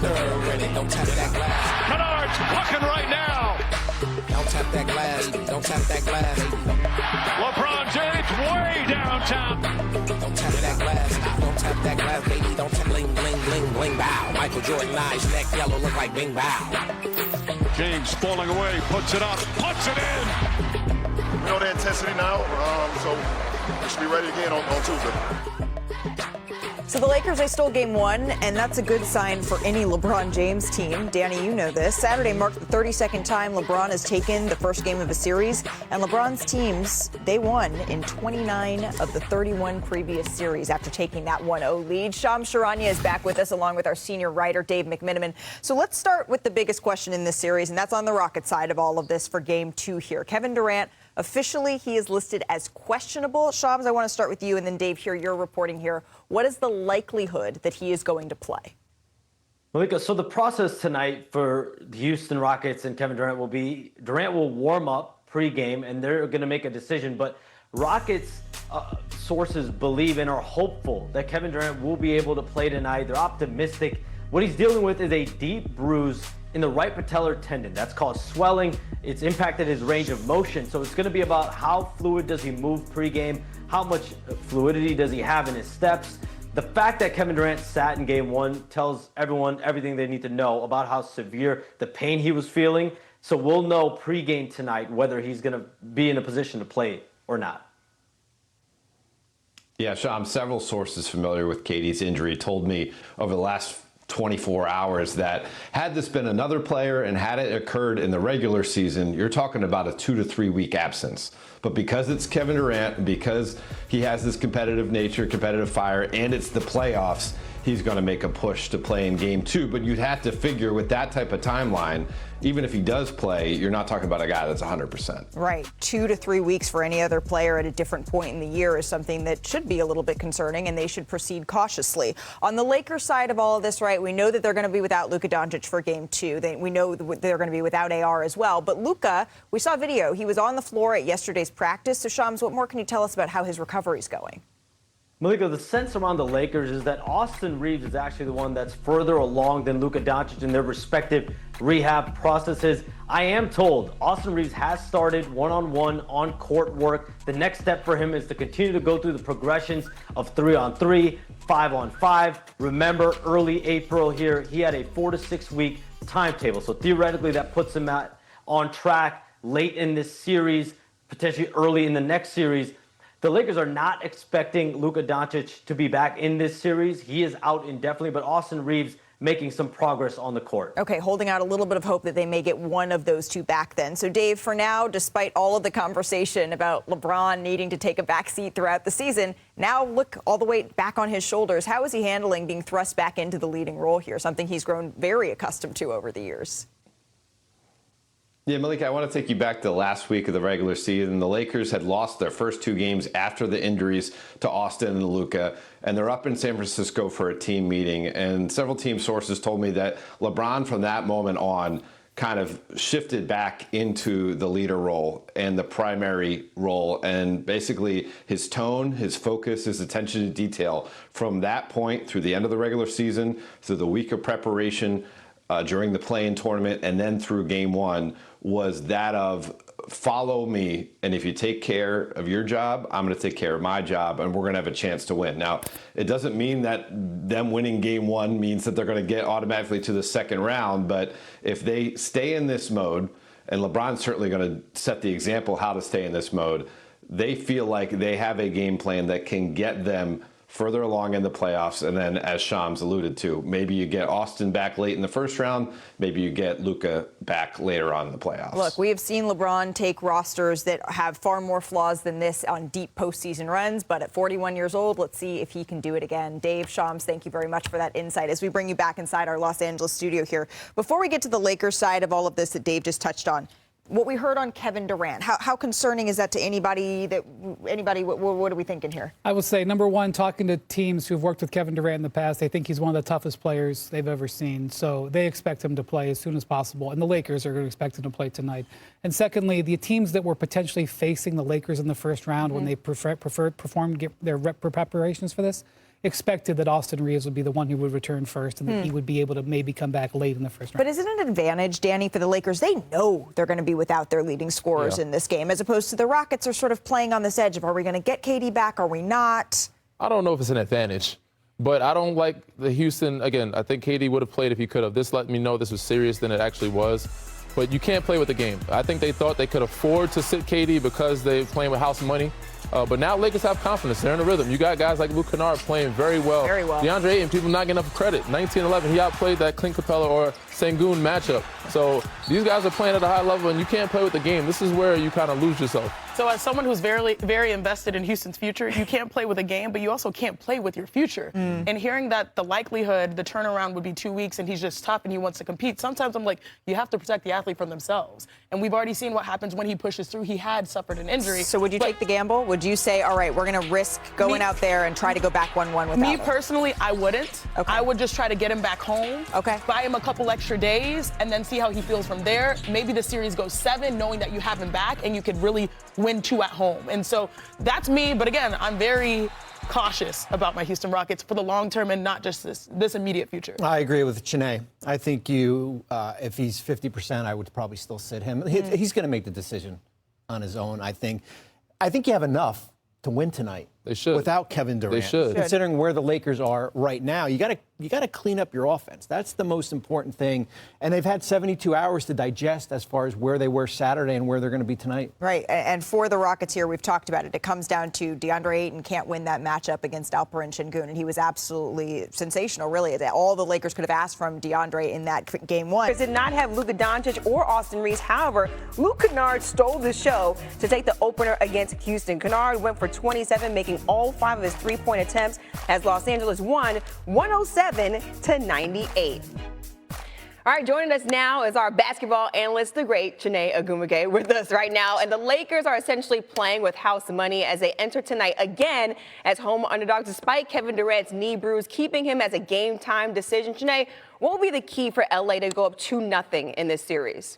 Ready, don't tap that glass. Menard's pucking right now. Don't tap that glass. Don't tap that glass. LeBron James way downtown. Don't tap that glass. Don't tap that glass, baby. Don't tap bling, bling, bling, bling, bow. Michael Jordan eyes, neck yellow, look like bing, bow. James falling away, puts it up, puts it in. We know the intensity now, so we should be ready again on Tuesday. So the Lakers, they stole game one, and that's a good sign for any LeBron James team. Danny, you know this. Saturday marked the 32nd time LeBron has taken the first game of a series, and LeBron's teams, they won in 29 of the 31 previous series after taking that 1-0 lead. Shams Charania is back with us, along with our senior writer, Dave McMenamin. So let's start with the biggest question in this series, and that's on the Rocket side of all of this for game two here. Kevin Durant, officially, he is listed as questionable. Shams, I want to start with you, and then Dave, here, you're reporting here. What is the likelihood that he is going to play? Malika, so the process tonight for the Houston Rockets and Kevin Durant will be, Durant will warm up pregame, and they're going to make a decision. But Rockets sources believe and are hopeful that Kevin Durant will be able to play tonight. They're optimistic. What he's dealing with is a deep bruise in the right patellar tendon. That's caused swelling. It's impacted his range of motion. So it's going to be about how fluid does he move pregame, how much fluidity does he have in his steps. The fact that Kevin Durant sat in game one tells everyone everything they need to know about how severe the pain he was feeling. So we'll know pregame tonight whether he's going to be in a position to play or not. Yeah, Sham, several sources familiar with KD's injury told me over the last 24 hours that had this been another player and had it occurred in the regular season, you're talking about a 2 to 3 week absence. But because it's Kevin Durant, because he has this competitive nature, competitive fire, and it's the playoffs, he's going to make a push to play in game two. But you'd have to figure with that type of timeline, even if he does play, you're not talking about a guy that's 100%. Right. 2 to 3 weeks for any other player at a different point in the year is something that should be a little bit concerning, and they should proceed cautiously. On the Lakers side of all of this, right, we know that they're going to be without Luka Doncic for game two. We know they're going to be without AR as well. But Luka, we saw video. He was on the floor at yesterday's practice. So, Shams, what more can you tell us about how his recovery is going? Malika, the sense around the Lakers is that Austin Reeves is actually the one that's further along than Luka Doncic in their respective rehab processes. I am told Austin Reeves has started one-on-one on-court work. The next step for him is to continue to go through the progressions of 3-on-3, 5-on-5. Remember, early April here, he had a 4 to 6 week timetable. So theoretically, that puts him on track late in this series, potentially early in the next series. The Lakers are not expecting Luka Doncic to be back in this series. He is out indefinitely, but Austin Reeves making some progress on the court. Okay, holding out a little bit of hope that they may get one of those two back then. So, Dave, for now, despite all of the conversation about LeBron needing to take a back seat throughout the season, now look all the way back on his shoulders. How is he handling being thrust back into the leading role here, something he's grown very accustomed to over the years? Yeah, Malika, I want to take you back to the last week of the regular season. The Lakers had lost their first two games after the injuries to Austin and Luka, and they're up in San Francisco for a team meeting. And several team sources told me that LeBron, from that moment on, kind of shifted back into the leader role and the primary role. And basically his tone, his focus, his attention to detail from that point through the end of the regular season, through the week of preparation, during the play-in tournament, and then through game one, was that of follow me, and if you take care of your job, I'm going to take care of my job, and we're going to have a chance to win. Now, it doesn't mean that them winning game one means that they're going to get automatically to the second round, but if they stay in this mode, and LeBron's certainly going to set the example how to stay in this mode, they feel like they have a game plan that can get them further along in the playoffs. And then, as Shams alluded to, maybe you get Austin back late in the first round. Maybe you get Luka back later on in the playoffs. Look, we have seen LeBron take rosters that have far more flaws than this on deep postseason runs. But at 41 years old, let's see if he can do it again. Dave, Shams, thank you very much for that insight as we bring you back inside our Los Angeles studio here. Before we get to the Lakers side of all of this that Dave just touched on, what we heard on Kevin Durant, how concerning is that to anybody? What are we thinking here? I would say, number one, talking to teams who've worked with Kevin Durant in the past, they think he's one of the toughest players they've ever seen. So they expect him to play as soon as possible. And the Lakers are going to expect him to play tonight. And secondly, the teams that were potentially facing the Lakers in the first round when they performed their preparations for this, expected that Austin Reeves would be the one who would return first and that he would be able to maybe come back late in the first round. But isn't it an advantage, Danny, for the Lakers? They know they're going to be without their leading scorers in this game, as opposed to the Rockets are sort of playing on this edge of, are we going to get KD back? Are we not? I don't know if it's an advantage, but I don't like the Houston. Again, I think KD would have played if he could have. This let me know this was serious than it actually was. But you can't play with the game. I think they thought they could afford to sit KD because they're playing with house money. But now Lakers have confidence. They're in the rhythm. You got guys like Luka Kennard playing very well. Very well. DeAndre Ayton, people not getting enough credit. 19-11, he outplayed that Clint Capella or Sengun matchup. So these guys are playing at a high level, and you can't play with the game. This is where you kind of lose yourself. So as someone who's very, very invested in Houston's future, you can't play with a game, but you also can't play with your future. And hearing that the likelihood, the turnaround would be 2 weeks and he's just tough and he wants to compete, sometimes I'm like, you have to protect the athlete from themselves. And we've already seen what happens when he pushes through. He had suffered an injury. So would you take the gamble? Would you say, all right, we're going to risk going out there and try to go back 1-1 without Me him? personally, I wouldn't. Okay. I would just try to get him back home. Okay. Buy him a couple extra days and then see how he feels from there. Maybe the series goes 7, knowing that you have him back and you could really win 2 at home. And so that's me. But again, I'm very cautious about my Houston Rockets for the long term and not just this immediate future. I agree with Chiney. I think if he's 50%, I would probably still sit him. He's going to make the decision on his own, I think. I think you have enough to win tonight. They should. Without Kevin Durant. They should. Considering where the Lakers are right now, you got to clean up your offense. That's the most important thing. And they've had 72 hours to digest as far as where they were Saturday and where they're going to be tonight. Right. And for the Rockets here, we've talked about it. It comes down to DeAndre Ayton can't win that matchup against Alperen Şengün, and he was absolutely sensational, really. All the Lakers could have asked from DeAndre in that game one. Did not have Luka Doncic or Austin Reeves. However, Luka Kennard stole the show to take the opener against Houston. Kennard went for 27, making all 5 of his three-point attempts as Los Angeles won 107-98. All right, joining us now is our basketball analyst, the great Chiney Ogwumike, with us right now. And the Lakers are essentially playing with house money as they enter tonight again as home underdogs, despite Kevin Durant's knee bruise, keeping him as a game-time decision. Chiney, what will be the key for LA to go up 2-0 in this series?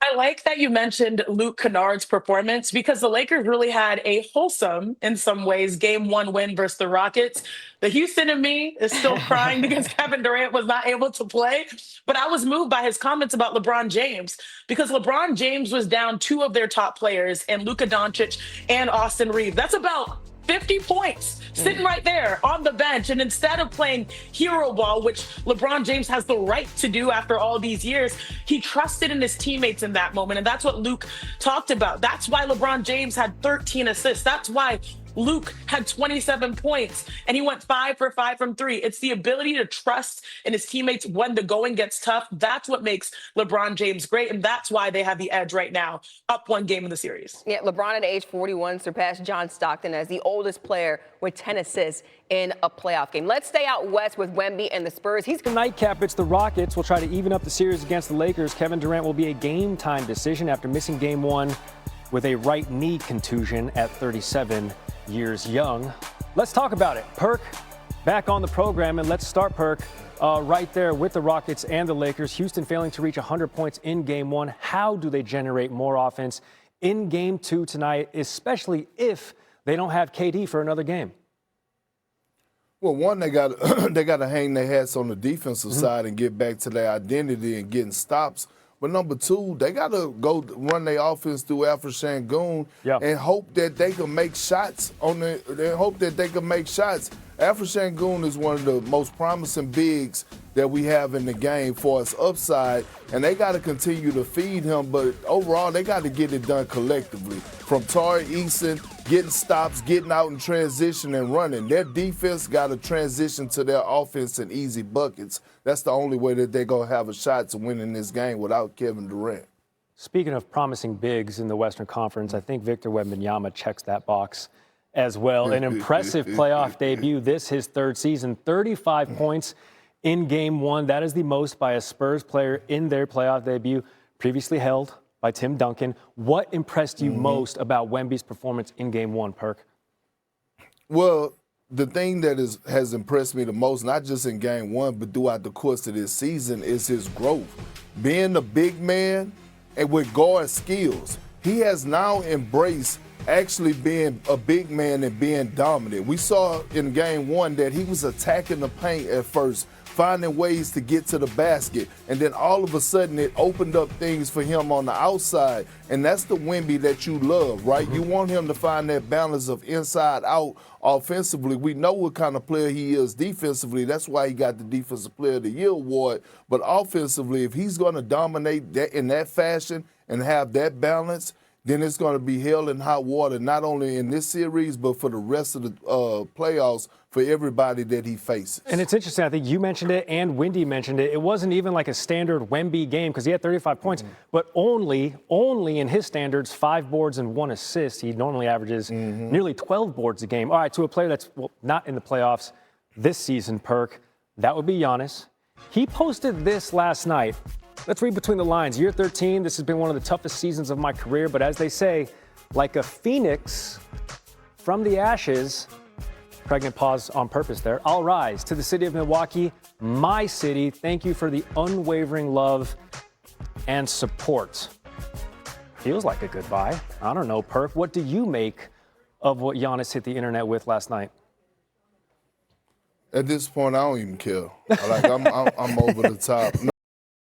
I like that you mentioned Luke Kennard's performance because the Lakers really had a wholesome, in some ways, Game 1 win versus the Rockets. The Houston in me is still crying because Kevin Durant was not able to play. But I was moved by his comments about LeBron James because LeBron James was down 2 of their top players in Luka Doncic and Austin Reeves. That's about 50 points sitting right there on the bench. And instead of playing hero ball, which LeBron James has the right to do after all these years, he trusted in his teammates in that moment. And that's what Luke talked about. That's why LeBron James had 13 assists. That's why Luke had 27 points and he went 5 for 5 from 3. It's the ability to trust in his teammates when the going gets tough. That's what makes LeBron James great. And that's why they have the edge right now, up 1 game in the series. Yeah, LeBron at age 41 surpassed John Stockton as the oldest player with 10 assists in a playoff game. Let's stay out west with Wemby and the Spurs. The nightcap, it's the Rockets will try to even up the series against the Lakers. Kevin Durant will be a game-time decision after missing Game 1 with a right knee contusion at 37 years young. Let's talk about it. Perk, back on the program, and let's start, Perk, right there with the Rockets and the Lakers. Houston failing to reach 100 points in Game 1. How do they generate more offense in Game 2 tonight, especially if they don't have KD for another game? Well, one, they got to hang their hats on the defensive side and get back to their identity and getting stops. But number 2, they got to go run their offense through Alperen Şengün and hope that they can make shots Alperen Şengün is one of the most promising bigs that we have in the game for its upside, and they got to continue to feed him. But overall, they got to get it done collectively. From Tari Eason, getting stops, getting out in transition and running. Their defense got to transition to their offense and easy buckets. That's the only way that they're going to have a shot to win in this game without Kevin Durant. Speaking of promising bigs in the Western Conference, I think Victor Wembanyama checks that box as well. An impressive playoff debut. This his 3rd season, 35 points in Game 1. That is the most by a Spurs player in their playoff debut, previously held by Tim Duncan. What impressed you most about Wemby's performance in Game 1, Perk? Well, the thing that has impressed me the most, not just in Game 1, but throughout the course of this season, is his growth. Being a big man and with guard skills, he has now embraced actually being a big man and being dominant. We saw in game one that he was attacking the paint at first, finding ways to get to the basket, and then all of a sudden it opened up things for him on the outside, and that's the Wemby that you love, right? You want him to find that balance of inside out offensively. We know what kind of player he is defensively. That's why he got the Defensive Player of the Year award. But offensively, if he's going to dominate that in that fashion and have that balance, then it's going to be hell and hot water, not only in this series, but for the rest of the playoffs for everybody that he faces. And it's interesting. I think you mentioned it and Wendy mentioned it. It wasn't even like a standard Wemby game because he had 35 points, but only in his standards, 5 boards and 1 assist. He normally averages nearly 12 boards a game. All right, to a player that's not in the playoffs this season, Perk, that would be Giannis. He posted this last night. Let's read between the lines. Year 13, this has been one of the toughest seasons of my career, but as they say, like a phoenix from the ashes, pregnant pause on purpose there, I'll rise to the city of Milwaukee, my city. Thank you for the unwavering love and support. Feels like a goodbye. I don't know, Perk. What do you make of what Giannis hit the internet with last night? At this point, I don't even care. Like I'm over the top.